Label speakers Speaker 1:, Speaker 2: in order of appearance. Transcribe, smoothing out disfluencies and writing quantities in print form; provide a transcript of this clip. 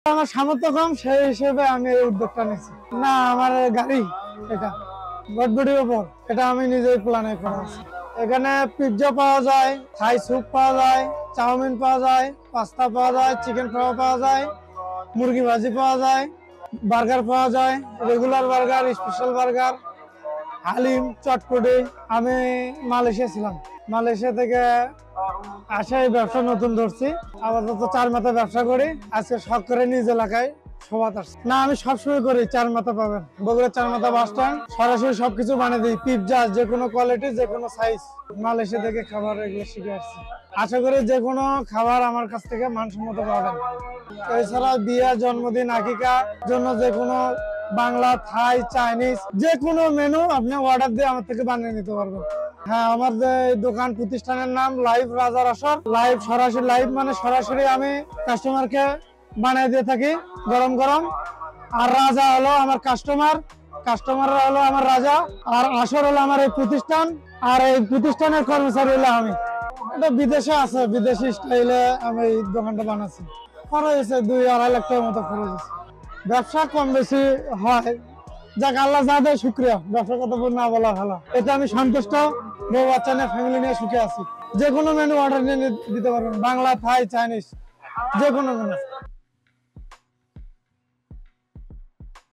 Speaker 1: আমার সামর্থ্য কম, সেই হিসেবে আমি এই উদ্যোগটা নিয়েছি। না, আমার গাড়ি এটা গড়বড়ির উপর, এটা আমি নিজেই প্ল্যানে করা আছে। এখানে পিৎজা পাওয়া যায়, থাই স্যুপ পাওয়া যায়, চাউমিন পাওয়া যায়, পাস্তা পাওয়া যায়, চিকেন ফ্রাই পাওয়া যায়, মুরগি ভাজি পাওয়া যায়, বার্গার পাওয়া যায়, রেগুলার বার্গার, স্পেশাল বার্গার, হালিম, চটপটি। আমি মালয়েশিয়া ছিলাম, মালয়েশিয়া থেকে আসে এই ব্যবসা নতুন ধরছি। আপাতত চার মাথা ব্যবসা করি। আজকে শখ করে নিজ এলাকায় সবাত আসছে। না, আমি সবসময় করি। চার মাথা পাবেন বগুড়া চার মাথা বাস স্ট্যান্ড, সরাসরি সবকিছু বানিয়ে দিই। পিৎজা যে কোনো কোয়ালিটি, যে কোনো সাইজ। মালয়েশিয়া থেকে খাবার এগুলো শিখে আসছি। আশা করি যে কোনো খাবার আমার কাছ থেকে মানসম্মত পাবেন। এছাড়া বিয়ে, জন্মদিন, আকিকার জন্য যে কোনো বাংলা, থাই, চাইনিজ যে কোনো মেনু আপনি অর্ডার দিয়ে আমার থেকে বানিয়ে নিতে পারবেন। হ্যাঁ, আমার যে দোকান প্রতিষ্ঠানের নাম লাইভ রাজার আসর। লাইভ, সরাসরি লাইভ মানে সরাসরি আমি কাস্টমারকে বানিয়ে দিয়ে থাকি গরম গরম। আর রাজা হলো আমার কাস্টমার, কাস্টমার হলো আমার রাজা, আর আসর হলো আমার এই প্রতিষ্ঠান, আর এই প্রতিষ্ঠানের কর্মচারী হলো আমি। এটা বিদেশে আছে, বিদেশি স্টাইলে আমি এই দোকানটা বানাচ্ছি। খরচ হয়েছে 2-2.5 লাখ টাকার মতো খরচ হয়েছে। ব্যবসা কম বেশি হয়, যাক আল্লাহ যা দেয় শুক্রিয়া। ব্যবসা কথা না বলা ভালো, এটা আমি সন্তুষ্ট। বউ বাচ্চা নিয়ে, ফ্যামিলি নিয়ে সুখে আছি। যে কোনো মেনু অর্ডার নিয়ে দিতে পারবেন, বাংলা, থাই, চাইনিজ, যে কোনো মেনু।